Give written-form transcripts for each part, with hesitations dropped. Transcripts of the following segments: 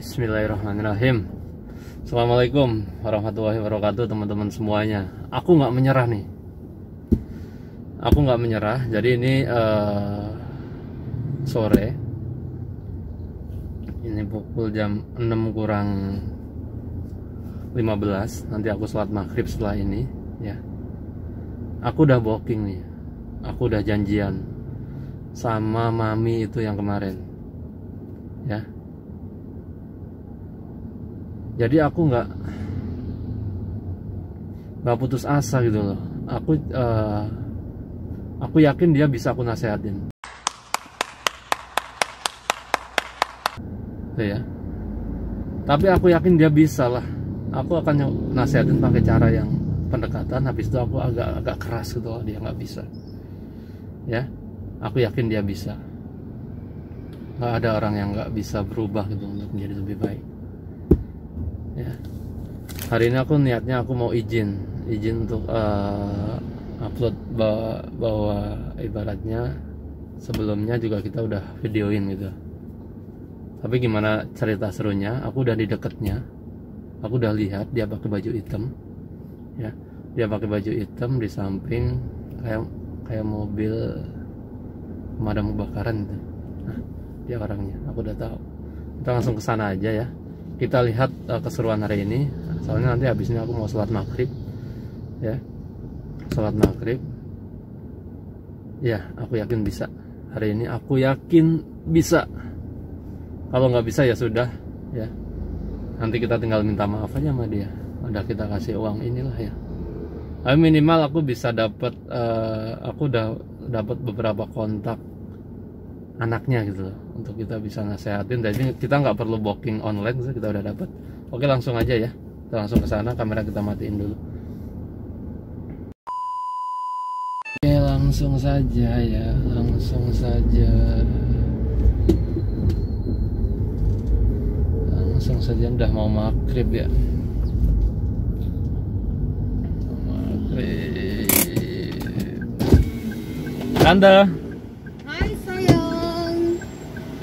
Bismillahirrahmanirrahim. Assalamualaikum warahmatullahi wabarakatuh teman-teman semuanya. Aku nggak menyerah nih. Aku nggak menyerah. Jadi ini sore. Ini pukul jam 6 kurang 15. Nanti aku sholat maghrib setelah ini ya. Aku udah booking nih. Aku udah janjian sama mami itu yang kemarin ya. Jadi aku nggak putus asa gitu loh. Aku yakin dia bisa aku nasehatin. Tuh ya. Tapi aku yakin dia bisa lah. Aku akan nasehatin pakai cara yang pendekatan. Habis itu aku agak keras gitu loh. Dia nggak bisa. Ya, aku yakin dia bisa. Nggak ada orang yang nggak bisa berubah gitu untuk menjadi lebih baik. Ya, hari ini aku niatnya aku mau izin untuk upload bahwa ibaratnya sebelumnya juga kita udah videoin gitu. Tapi gimana cerita serunya? Aku udah di deketnya, aku udah lihat dia pakai baju hitam, ya, dia pakai baju hitam di samping kayak mobil pemadam kebakaran gitu. Nah, dia orangnya, aku udah tahu. Kita langsung ke sana aja ya. Kita lihat keseruan hari ini. Soalnya nanti habis ini aku mau sholat maghrib ya. Sholat maghrib. Ya, aku yakin bisa. Hari ini aku yakin bisa. Kalau nggak bisa ya sudah ya. Nanti kita tinggal minta maaf aja sama dia. Udah kita kasih uang inilah ya. Tapi minimal aku bisa dapat aku udah dapat beberapa kontak anaknya gitu loh, untuk kita bisa nasehatin. Jadi kita nggak perlu booking online, kita udah dapat. Oke, langsung aja ya, kita langsung ke sana. Kamera kita matiin dulu. Oke, langsung saja ya, langsung saja udah mau maghrib ya. Maghrib. Tante.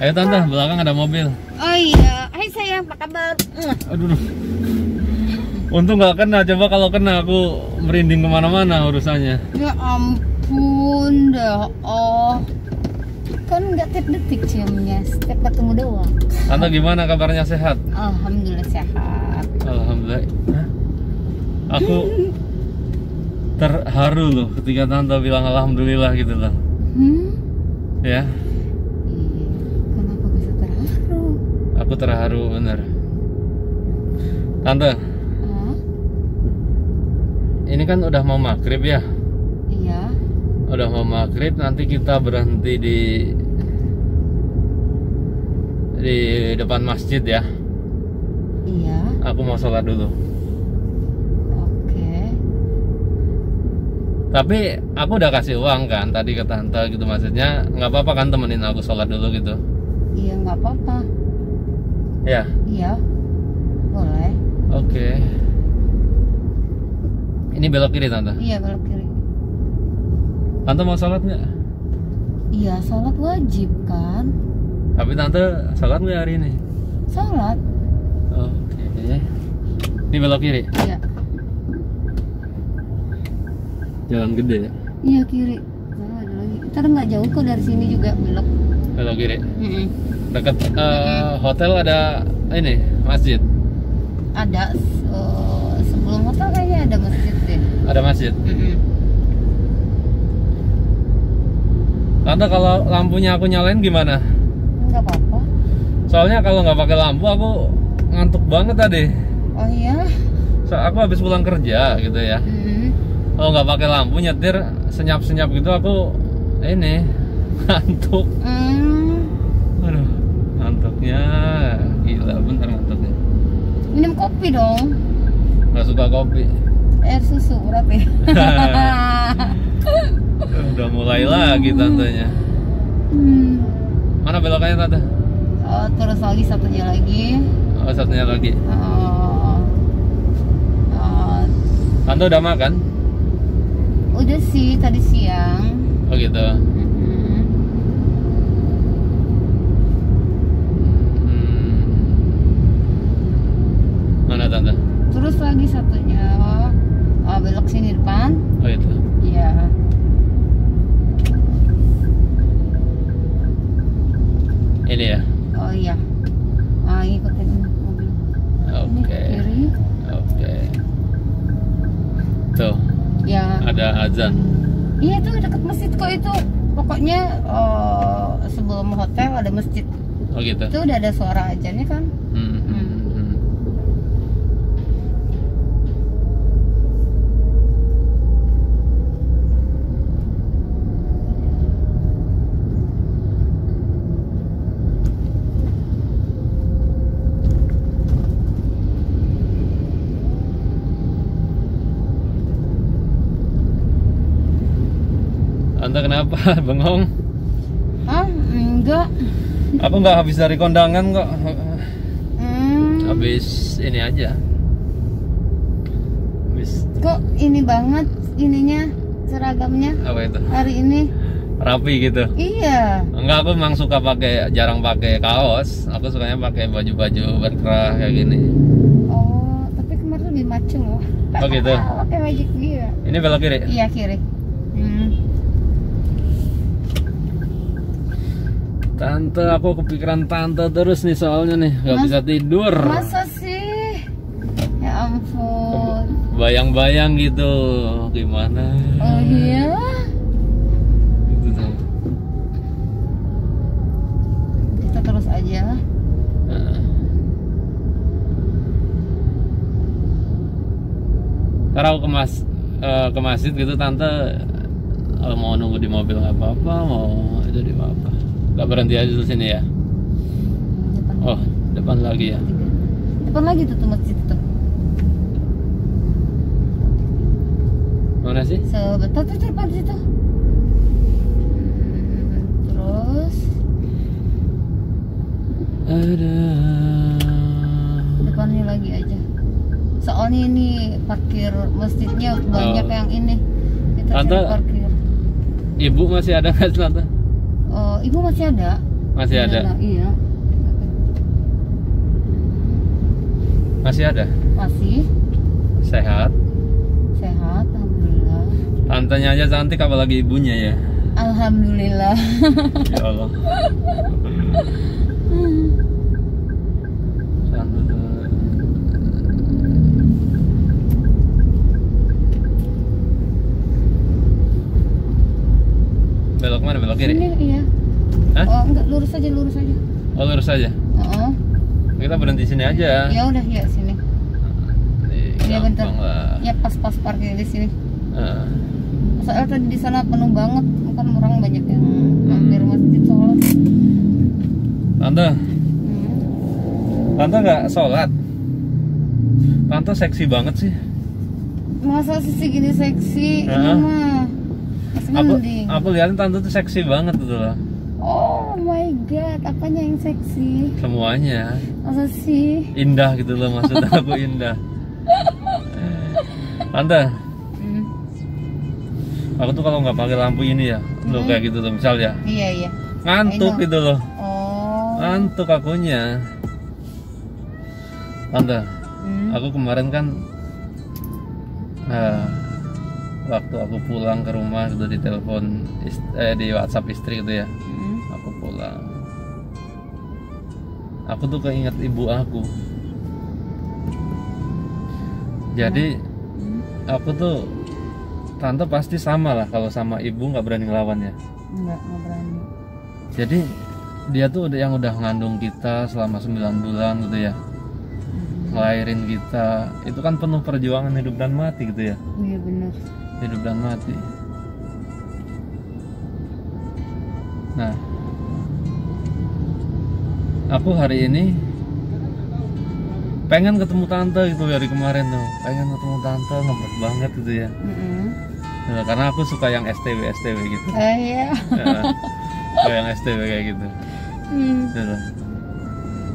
Ayo tante, belakang ada mobil. Oh iya, hai sayang, apa kabar? Aduh, untung nggak kena. Coba kalau kena aku merinding kemana-mana urusannya. Ya ampun dah, kan nggak tiap detik ciumnya, setiap ketemu doang. Tante gimana kabarnya, sehat? Alhamdulillah sehat. Alhamdulillah. Aku terharu loh ketika tante bilang alhamdulillah gitu loh. Ya. Aku terharu bener. Tante, ini kan udah mau maghrib ya? Iya. Udah mau maghrib, nanti kita berhenti di depan masjid ya? Iya. Aku mau sholat dulu. Oke. Tapi aku udah kasih uang kan tadi ke tante gitu, maksudnya nggak apa-apa kan temenin aku sholat dulu gitu? Iya, nggak apa-apa. Ya? Iya, boleh. Oke. Ini belok kiri tante? Iya, belok kiri. Tante mau sholat nggak? Iya, sholat wajib kan? Tapi tante sholat nggak hari ini? Sholat. Oke. Ini belok kiri? Iya. Jalan gede ya? Iya, kiri. Baru ada lagi. Ntar nggak jauh kok dari sini juga belok. Belok kiri? Dekat hotel ada ini masjid. Ada sebelum hotel kayaknya ada masjid deh. Ada masjid. Tante, kalau lampunya aku nyalain gimana? Nggak apa-apa. Soalnya kalau nggak pakai lampu aku ngantuk banget tadi. Oh iya. Aku habis pulang kerja gitu ya. Kalau nggak pakai lampu nyetir senyap-senyap gitu aku ini ngantuk. Aduh, ngantuknya gila, bentar ngantuknya. Minum kopi dong. Nggak suka kopi. Air susu berarti. Udah mulai lagi tantenya. Mana belokannya tante? Oh, terus lagi satunya lagi. Oh, satunya lagi. Tante udah makan? Udah sih, tadi siang. Oh gitu. Ini ya. Oh iya. Ah, ikutin mobil. Ini Oke. kiri. Oke. Tuh, Ya. ada azan. Iya tuh dekat masjid kok itu. Pokoknya sebelum hotel ada masjid. Oh gitu. Itu udah ada suara azannya kan? Anda kenapa bengong? Ah, enggak. Aku nggak habis dari kondangan kok. Hmm. Habis ini aja. Habis Kok ini banget ininya seragamnya apa itu? hari ini? Rapi gitu. Iya. Enggak, aku memang suka jarang pakai kaos. Aku sukanya pakai baju-baju berkerah kayak gini. Oh, tapi kemarin lebih maco loh. Oh gitu. Pakai baju dia. Ini belok kiri. Iya kiri. Tante, aku kepikiran tante terus nih soalnya nih, nggak bisa tidur. Masa sih? Ya ampun. Bayang-bayang gitu, gimana? Oh iya. Gitu tuh. Kita terus aja. Ntar aku ke masjid gitu tante, mau nunggu di mobil nggak apa-apa, mau jadi apa? Nggak berhenti aja di sini ya? Depan. Oh, depan lagi ya? Depan lagi tuh masjid tuh. Mana sih? Sebentar tuh depan situ. Terus Ada. depannya lagi aja. Soalnya ini parkir masjidnya banyak yang ini. Kita Tante, cari parkir. Ibu masih ada nggak tante? Oh, ibu masih ada? Masih ada. Iya. Masih ada. Masih Sehat. sehat, alhamdulillah. Tantenya aja cantik, apalagi ibunya ya. Alhamdulillah. Ya Allah. Belok mana? Belok kiri? Sini, iya. Hah? Oh, enggak, lurus aja, lurus aja. Oh, lurus aja. Oh. Kita berhenti sini aja. Ya udah, ya sini. Iya bentar. Gampang lah. Ya pas-pas parkir di sini. Heeh. Soalnya tadi di sana penuh banget, kan orang banyak yang mampir masjid sholat. Tante, tante nggak sholat? Tante seksi banget sih. Masa sih segini seksi? Ini mah masih mending. Aku lihatin tante tuh seksi banget gitu loh. Oh my god, apanya yang seksi? Semuanya Masa sih? indah gitu loh, maksud aku indah. Tante, aku tuh kalau nggak pakai lampu ini ya, loh kayak gitu loh, misal ya, Iya iya. ngantuk gitu loh, Oh. ngantuk akunya. Tante, aku kemarin kan waktu aku pulang ke rumah gitu di telepon di WhatsApp istri gitu ya, aku pulang, aku tuh keinget ibu aku. Jadi aku tuh, tante pasti sama lah, kalau sama ibu nggak berani ngelawan ya. Enggak berani. Jadi dia tuh yang udah ngandung kita selama 9 bulan gitu ya, ngelahirin kita, itu kan penuh perjuangan hidup dan mati gitu ya. Iya benar. Hidup dan mati. Nah, aku hari ini pengen ketemu tante gitu dari kemarin tuh, pengen ketemu tante, ngebet banget gitu ya. Nah, karena aku suka yang STW gitu. Iya. Suka yang STW kayak gitu. Gitu.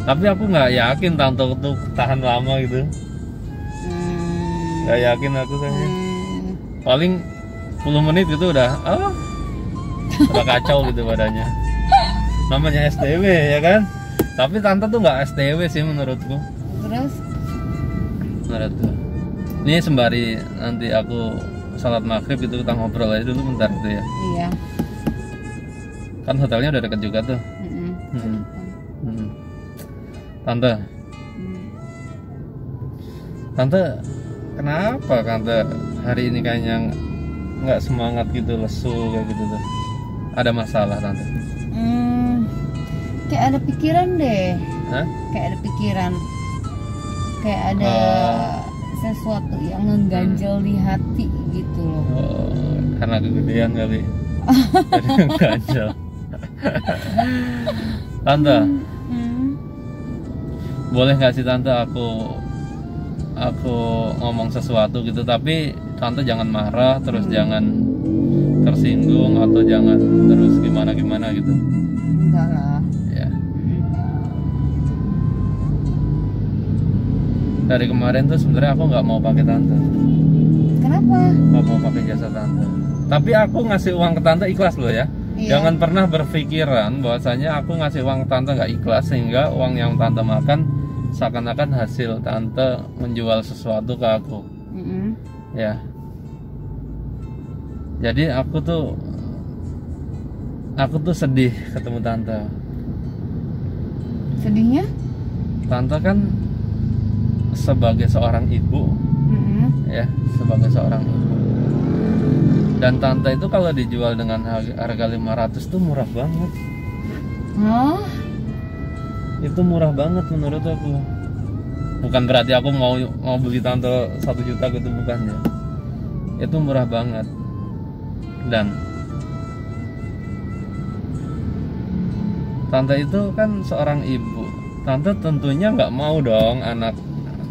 Tapi aku nggak yakin tante tuh tahan lama gitu. Nggak yakin aku kayaknya. Paling 10 menit gitu udah kacau gitu badannya. Namanya STW ya kan. Tapi tante tuh nggak STW sih menurutku. Terus? Menurutku. Ini sembari nanti aku salat maghrib itu kita ngobrol aja dulu bentar gitu ya. Iya. Kan hotelnya udah deket juga tuh. Tante, Tante, kenapa Tante hari ini kayaknya nggak semangat gitu, lesu kayak gitu tuh? Ada masalah Tante? Kayak ada pikiran deh. Hah? Kayak ada pikiran. Kayak ada sesuatu yang ngeganjel di hati gitu loh. Oh, karena kegedean kali. Jadi ngeganjel. Tante, boleh nggak sih Tante aku ngomong sesuatu gitu, tapi Tante jangan marah, terus jangan tersinggung atau jangan terus gimana gitu. Enggak lah. Ya. Dari kemarin tuh sebenarnya aku nggak mau pakai Tante. Kenapa? Nggak mau pakai jasa Tante. Tapi aku ngasih uang ke Tante ikhlas loh ya. Iya. Jangan pernah berpikiran bahwasanya aku ngasih uang ke Tante nggak ikhlas, sehingga uang yang Tante makan seakan-akan hasil Tante menjual sesuatu ke aku. Ya. Jadi aku tuh sedih ketemu Tante. Sedihnya? Tante kan sebagai seorang ibu, ya, sebagai seorang ibu. Dan Tante itu kalau dijual dengan harga 500 tuh murah banget. Hah? Itu murah banget menurut aku. Bukan berarti aku mau beli Tante 1 juta gitu, bukan ya. Itu murah banget. Dan Tante itu kan seorang ibu. Tante tentunya nggak mau dong anak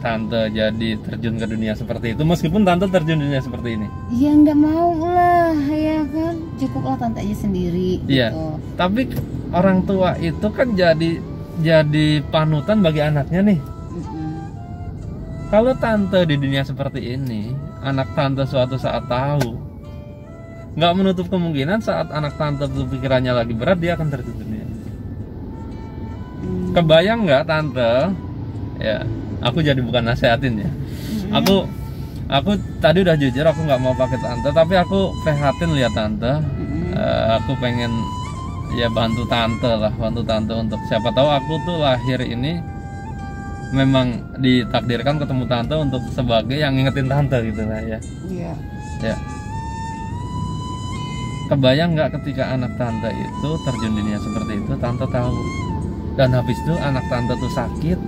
Tante jadi terjun ke dunia seperti itu, meskipun Tante terjun dunia seperti ini. Ya nggak mau lah, ya kan. Cukuplah Tante aja sendiri. Iya. Gitu. Tapi orang tua itu kan jadi panutan bagi anaknya nih. Kalau Tante di dunia seperti ini, anak Tante suatu saat tahu, nggak menutup kemungkinan saat anak Tante tuh pikirannya lagi berat, dia akan terjun dunia. Kebayang nggak Tante? Ya. Aku jadi bukan nasehatin ya. Aku tadi udah jujur, aku nggak mau pakai Tante, tapi aku prihatin lihat Tante. Aku pengen ya bantu Tante untuk siapa tahu aku tuh lahir ini memang ditakdirkan ketemu Tante untuk sebagai yang ngingetin Tante gitu lah ya. Iya. Ya. Kebayang nggak ketika anak Tante itu terjun dunia seperti itu, Tante tahu. Dan habis itu anak Tante tuh sakit.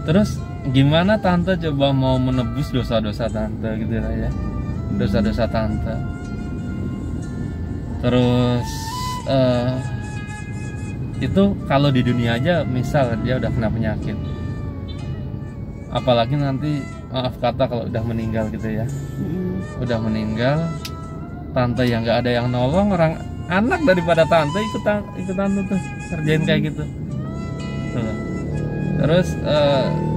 Terus gimana Tante coba mau menebus dosa-dosa Tante gitu lah ya. Dosa-dosa Tante. Terus itu kalau di dunia aja, misal dia udah kena penyakit, apalagi nanti maaf kata kalau udah meninggal gitu ya. Udah meninggal, Tante yang nggak ada yang nolong, orang anak daripada Tante ikut Tante tuh kerjain kayak gitu tuh. Terus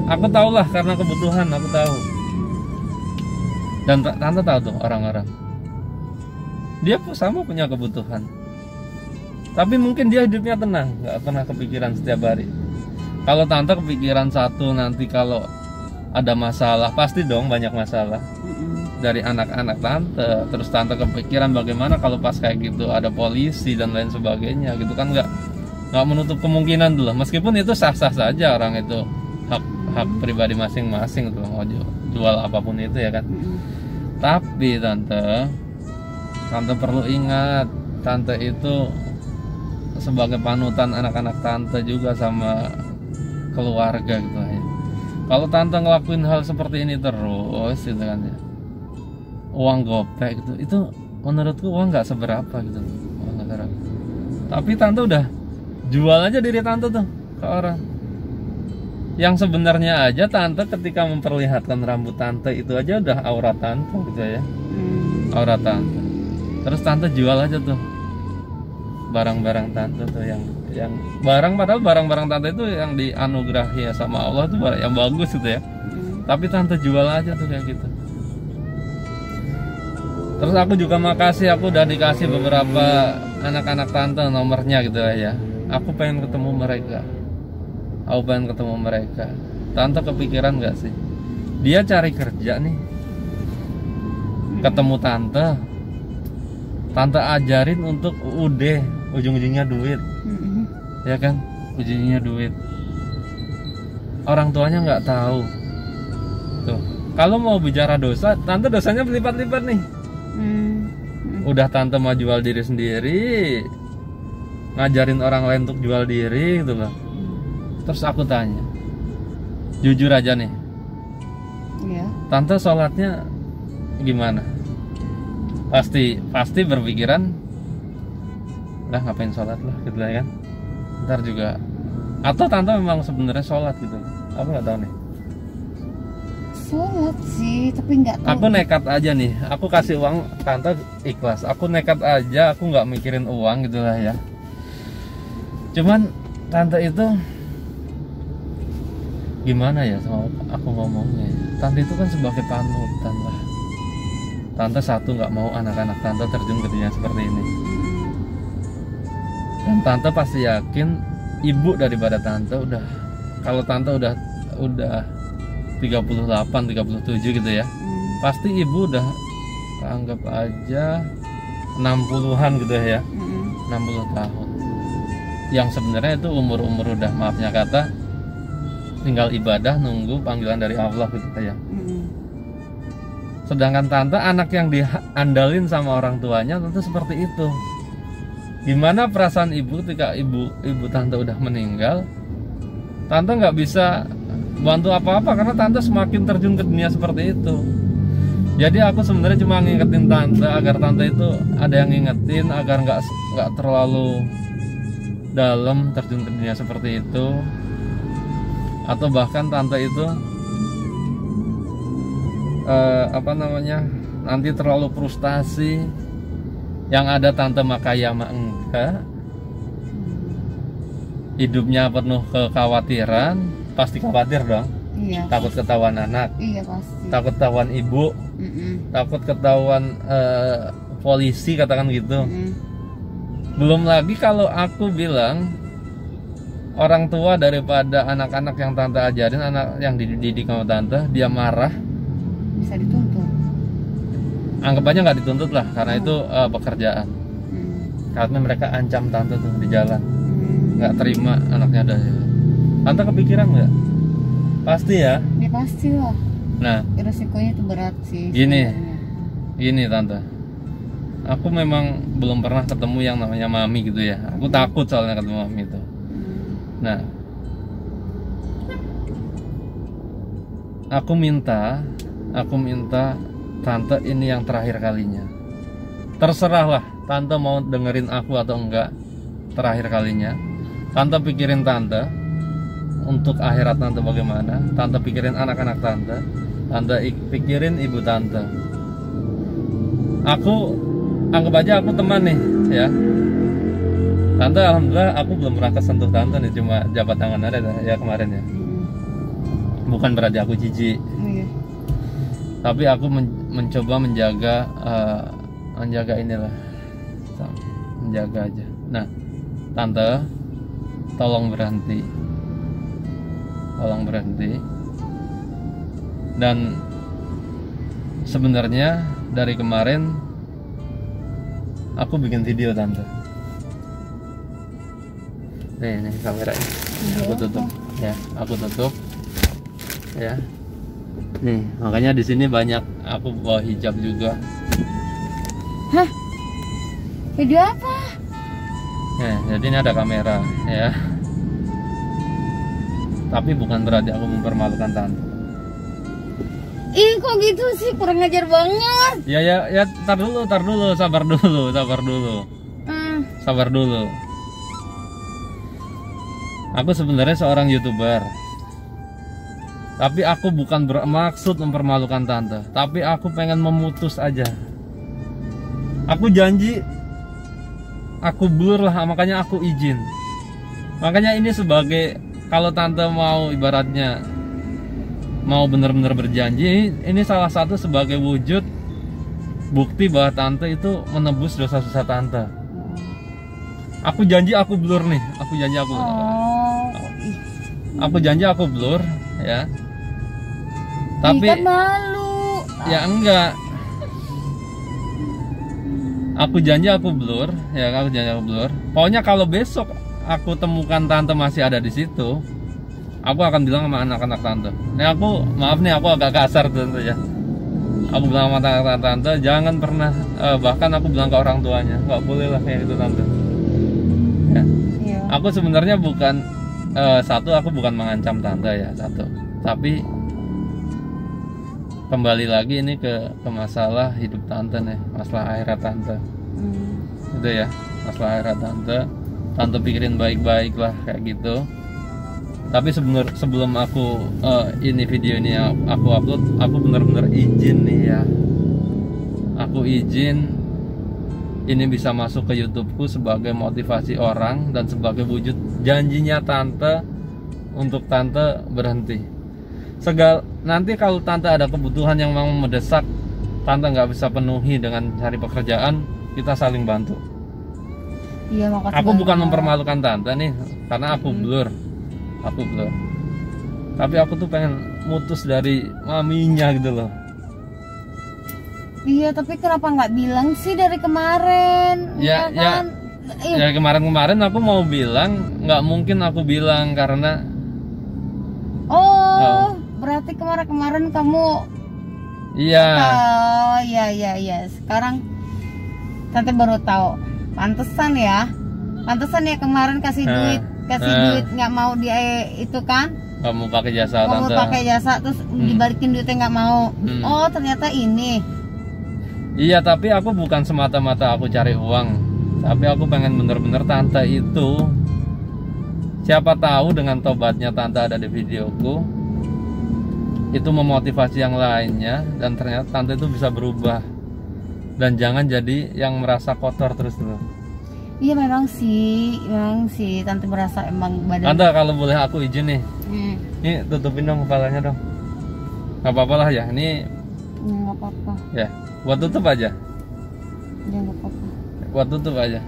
aku tahu lah, karena kebutuhan aku tahu. Dan Tante tahu tuh orang-orang, dia sama punya kebutuhan, tapi mungkin dia hidupnya tenang, nggak pernah kepikiran setiap hari. Kalau Tante kepikiran satu, nanti kalau ada masalah, pasti dong banyak masalah dari anak-anak Tante. Terus Tante kepikiran bagaimana kalau pas kayak gitu ada polisi dan lain sebagainya gitu kan. Nggak menutup kemungkinan dulu, meskipun itu sah-sah saja, orang itu hak pribadi masing-masing tuh mau jual apapun itu ya kan. Tapi Tante perlu ingat, Tante itu sebagai panutan anak-anak Tante juga sama keluarga gitu ya. Kalau Tante ngelakuin hal seperti ini terus gitu kan ya, uang gopek gitu, itu menurutku uang nggak seberapa gitu, uang nggak seberapa. Tapi Tante udah jual aja diri Tante tuh ke orang. Yang sebenarnya aja Tante ketika memperlihatkan rambut Tante itu aja udah aurat Tante gitu ya. Aurat Tante. Terus Tante jual aja tuh barang-barang Tante tuh yang barang, padahal barang-barang Tante itu yang dianugerahi ya sama Allah tuh barang yang bagus gitu ya. Tapi Tante jual aja tuh kayak gitu. Terus aku juga makasih, aku udah dikasih beberapa anak-anak Tante nomornya gitu ya. Aku pengen ketemu mereka. Tante kepikiran gak sih, dia cari kerja nih, ketemu Tante ajarin untuk ujung-ujungnya duit. ya kan, ujungnya duit. Orang tuanya nggak tahu. Tuh, kalau mau bicara dosa, tante dosanya berlipat-lipat nih. Udah tante mau jual diri sendiri, ngajarin orang lain untuk jual diri gitu loh. Terus aku tanya, jujur aja nih, Iya. tante sholatnya gimana? Pasti berpikiran, udah ngapain sholat lah gitu lah kan. Ntar juga, atau tante memang sebenarnya sholat gitu, aku nggak tahu nih. Sholat sih, tapi nggak tahu. Aku nekat aja nih, aku kasih uang tante ikhlas. Aku nekat aja, aku nggak mikirin uang gitu lah ya. Cuman tante itu gimana ya sama aku ngomongnya ya? Tante itu kan sebagai panutan lah. Tante satu nggak mau anak-anak tante terjun ke dunia seperti ini. Dan tante pasti yakin ibu daripada tante udah, kalau tante udah 38, 37 gitu ya. Pasti ibu udah anggap aja 60-an gitu ya. 60 tahun. Yang sebenarnya itu umur-umur udah, maafnya kata, tinggal ibadah nunggu panggilan dari Allah gitu ya. Sedangkan tante anak yang diandalin sama orang tuanya tentu seperti itu. Gimana perasaan ibu ketika ibu tante udah meninggal? Tante nggak bisa bantu apa-apa karena tante semakin terjun ke dunia seperti itu. Jadi aku sebenarnya cuma ngingetin tante agar tante itu ada yang ngingetin agar nggak terlalu dalam terjun ke dunia seperti itu. Atau bahkan tante itu nanti terlalu frustasi, yang ada tante makaya mah enggak, hidupnya penuh kekhawatiran, pasti khawatir dong. Iya, takut ketahuan anak, iya pasti. takut ketahuan ibu, takut ketahuan polisi katakan gitu. Belum lagi kalau aku bilang orang tua daripada anak-anak yang tante ajarin, anak yang dididik sama tante, dia marah, Bisa dituntut. anggap aja nggak dituntut lah karena itu pekerjaan. Karena mereka ancam tante tuh di jalan, nggak terima anaknya ada. Tante kepikiran nggak? Pasti ya. Ya pasti lah. Nah, Resikonya itu berat sih. Gini. sebenarnya. gini tante, aku memang belum pernah ketemu yang namanya mami gitu ya. Aku takut soalnya ketemu mami itu. Nah, aku minta tante ini yang terakhir kalinya. Terserahlah tante mau dengerin aku atau enggak, terakhir kalinya. Tante pikirin tante untuk akhirat tante bagaimana. Tante pikirin anak-anak tante. Tante pikirin ibu tante. Aku anggap aja aku teman nih ya. Tante alhamdulillah aku belum pernah kesentuh tante nih, cuma jabat tangan aja ya kemarin ya. Bukan berarti aku jijik. Iya. Tapi aku mencoba menjaga inilah, menjaga aja. Nah, tante, tolong berhenti. Dan sebenarnya dari kemarin aku bikin video tante. Nih kameranya. Aku tutup ya, ya. Nih, makanya di sini banyak aku bawa hijab juga. Hah? Video apa? Jadi ini ada kamera ya. Tapi bukan berarti aku mempermalukan tante. Ih, kok gitu sih, kurang ajar banget. Ya, tar dulu, sabar dulu. Sabar dulu. Aku sebenarnya seorang YouTuber. Tapi aku bukan bermaksud mempermalukan tante, tapi aku pengen memutus aja. Aku janji, aku blur lah, makanya aku izin. Makanya ini sebagai, kalau tante mau ibaratnya mau benar-benar berjanji, ini salah satu sebagai wujud bukti bahwa tante itu menebus dosa-dosa tante. Aku janji aku blur nih, aku janji aku blur ya. Tapi kan malu. Ya enggak. Aku janji aku blur. Pokoknya kalau besok aku temukan tante masih ada di situ, aku akan bilang sama anak-anak tante. Nih aku, maaf nih aku agak kasar tante ya. Aku bilang sama tante, jangan pernah, bahkan aku bilang ke orang tuanya, nggak boleh lah kayak gitu tante. Ya. Iya. Aku sebenarnya bukan satu, aku bukan mengancam tante ya satu, tapi kembali lagi ini ke masalah hidup tante nih, masalah akhirat tante. Gitu ya, masalah akhirat tante pikirin baik-baik lah kayak gitu. Tapi sebelum aku ini video ini aku upload, aku benar-benar izin nih ya, aku izin ini bisa masuk ke YouTubeku sebagai motivasi orang dan sebagai wujud janjinya tante untuk tante berhenti. Nanti kalau tante ada kebutuhan yang memang mendesak, tante nggak bisa penuhi dengan cari pekerjaan, kita saling bantu. Iya, makasih. Aku bukan banget. mempermalukan tante nih, karena aku blur. Tapi aku tuh pengen mutus dari maminya gitu loh. Iya, tapi kenapa nggak bilang sih dari kemarin? Ya, kan? Ya kemarin aku mau bilang, nggak mungkin aku bilang karena Berarti kemarin kamu. iya. Oh, iya. Sekarang tante baru tahu. Pantesan ya kemarin kasih duit nggak mau dia itu kan? Kamu pakai jasa Kamu tante. pakai jasa terus dibalikin duitnya nggak mau. Oh, ternyata ini. Iya, tapi aku bukan semata-mata aku cari uang, tapi aku pengen bener-bener tante itu, siapa tahu dengan tobatnya tante ada di videoku, itu memotivasi yang lainnya, dan ternyata tante itu bisa berubah dan jangan jadi yang merasa kotor terus dulu. Iya, memang sih tante merasa emang badan. Tante, kalau boleh aku izin nih, ini tutupin dong kepalanya dong. Gak apa-apa lah ya, ini Nggak apa-apa. ya buat tutup aja. Ya nggak apa-apa. Buat tutup aja.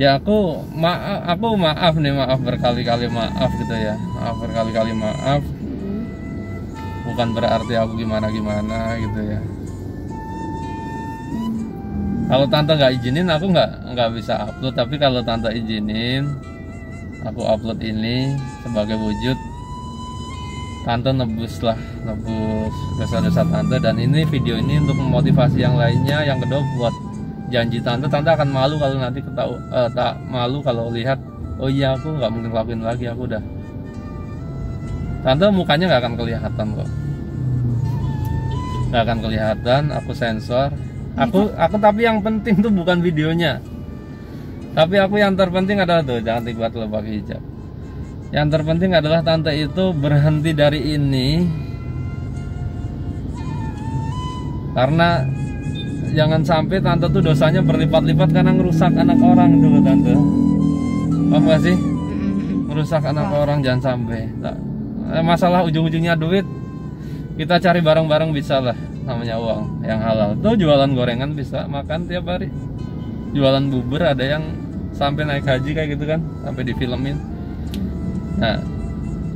Ya aku maaf nih, maaf berkali-kali maaf gitu ya, maaf. Bukan berarti aku gimana gitu ya. Kalau tante nggak izinin, aku nggak bisa upload. Tapi kalau tante izinin, aku upload ini sebagai wujud tante nebus dosa-dosa tante. Dan ini video ini untuk memotivasi yang lainnya. Yang kedua buat janji tante akan malu kalau nanti malu kalau lihat, oh iya aku nggak mungkin lakuin lagi, aku udah. Tante mukanya nggak akan kelihatan kok, nggak akan kelihatan. Aku sensor. Aku tapi yang penting tuh bukan videonya, tapi aku yang terpenting adalah tuh, jangan tiba-tiba lo pakai hijab. Yang terpenting adalah tante itu berhenti dari ini, karena jangan sampai tante tuh dosanya berlipat-lipat karena ngerusak anak orang dulu tante. Paham gak sih? Ngerusak anak orang jangan sampai. Masalah ujung-ujungnya duit, kita cari bareng-bareng bisa lah, namanya uang yang halal. Tuh jualan gorengan bisa makan tiap hari, jualan bubur ada yang sampai naik haji kayak gitu kan, sampai difilmin. Nah,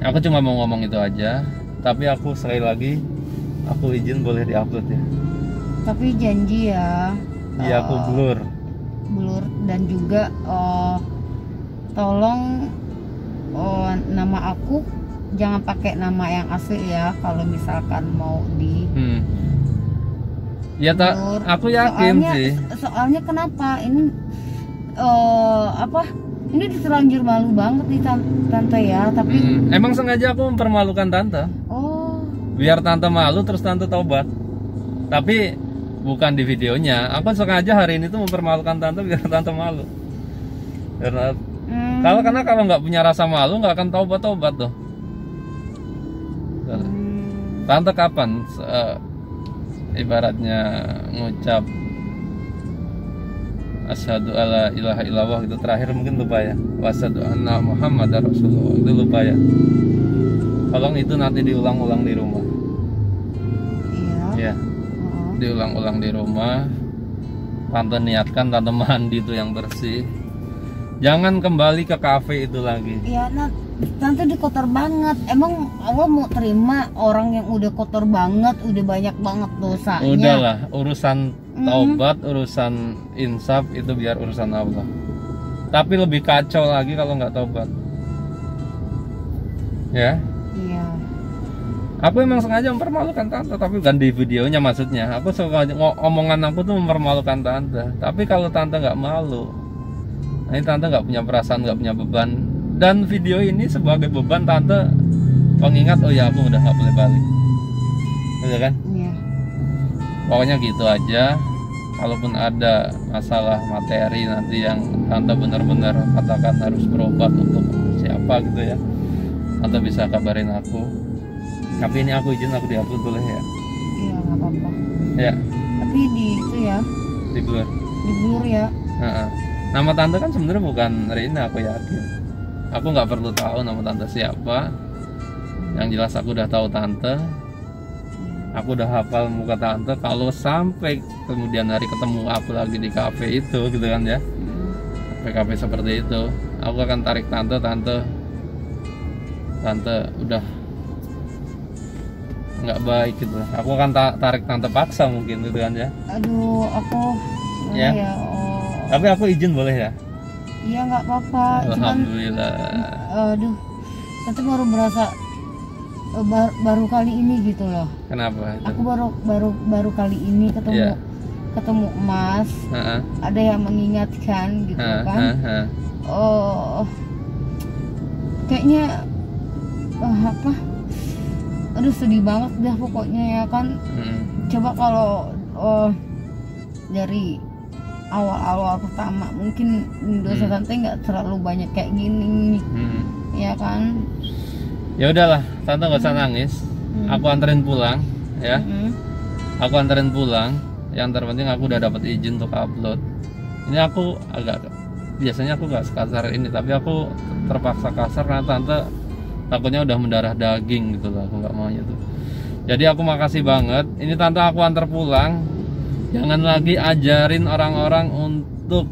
aku cuma mau ngomong itu aja. Tapi aku sekali lagi, aku izin boleh diupload ya. Tapi janji ya. Iya, aku blur Dan juga tolong nama aku jangan pakai nama yang asli ya. Kalau misalkan mau di ya tak, aku yakin sih. Soalnya kenapa ini ini terlanjur malu banget nih tante ya. Tapi emang sengaja aku mempermalukan tante. Oh, Biar tante malu terus tante taubat. Tapi bukan di videonya. Aku sengaja hari ini tuh mempermalukan tante biar tante malu. Karena kalau nggak punya rasa malu nggak akan taubat tuh. Tante kapan ibaratnya ngucap asyhadu alla ilaha illallah itu terakhir, mungkin lupa ya, wasyhadu anna muhammadar rasulullah itu lupa ya. Tolong itu nanti diulang-ulang di rumah. Iya. Diulang-ulang di rumah. Tante niatkan, tante mandi tuh yang bersih. Jangan kembali ke kafe itu lagi. Iya, tante di kotor banget. Emang Allah mau terima orang yang udah kotor banget, udah banyak banget dosanya? Udahlah, urusan taubat, urusan insaf itu biar urusan Allah. Tapi lebih kacau lagi kalau nggak taubat. Ya. Iya. Aku emang sengaja mempermalukan tante, tapi bukan di videonya maksudnya. Aku suka omongan aku tuh mempermalukan tante. Tapi kalau tante nggak malu, ini tante nggak punya perasaan, nggak punya beban. Dan video ini sebagai beban tante, pengingat oh ya aku udah nggak boleh balik, gitu kan? Iya. Pokoknya gitu aja. Kalaupun ada masalah materi nanti yang tante benar-benar katakan harus berobat untuk siapa gitu ya, tante bisa kabarin aku. Tapi ini aku izin aku diupload boleh ya? Iya, nggak apa-apa. Ya. Tapi di itu ya, Di blur. di blur ya. Nama tante kan sebenarnya bukan Rina, aku yakin. Aku nggak perlu tahu nama tante siapa. Yang jelas aku udah tahu tante. Aku udah hafal muka tante. Kalau sampai kemudian hari ketemu aku lagi di kafe itu, gitu kan ya, kafe seperti itu, aku akan tarik tante udah nggak baik gitu. Aku akan tarik tante paksa mungkin gitu kan ya. Aduh, aku Ya. ya. Oh. Tapi aku izin boleh ya? Iya, nggak apa-apa. Alhamdulillah. Aduh, nanti baru berasa baru kali ini gitu loh. Kenapa itu? Aku baru kali ini ketemu ketemu emas. Ada yang mengingatkan gitu kan. Oh, kayaknya apa? Aduh, sedih banget dah pokoknya ya kan. Coba kalau dari awal-awal pertama mungkin dosa tante nggak terlalu banyak kayak gini, ya kan? Ya udahlah, tante nggak usah nangis. Aku anterin pulang, ya. Aku anterin pulang. Yang terpenting aku udah dapat izin untuk upload. Ini aku biasanya aku nggak sekasar ini, tapi aku terpaksa kasar karena tante takutnya udah mendarah daging gitu loh. Aku nggak maunya tuh. Jadi aku makasih banget. Ini tante aku antar pulang. Jangan lagi ajarin orang-orang untuk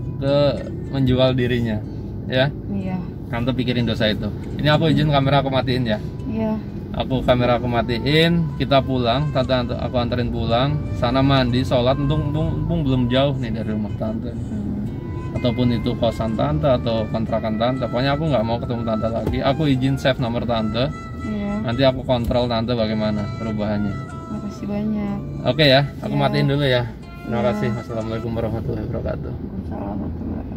menjual dirinya, ya. Iya. Tante pikirin dosa itu. Ini aku izin kamera aku matiin ya. Iya. Aku kamera aku matiin, kita pulang. Tante aku anterin pulang. Sana mandi, sholat. Untung belum jauh nih dari rumah tante. Ataupun itu kosan tante atau kontrakan tante. Pokoknya aku nggak mau ketemu tante lagi. Aku izin save nomor tante. Iya. Nanti aku kontrol tante bagaimana perubahannya. Makasih banyak. Oke ya, aku Ya. matiin dulu ya. Terima Ya. kasih. Wassalamualaikum warahmatullahi wabarakatuh. Waalaikumsalam warahmatullahi wabarakatuh.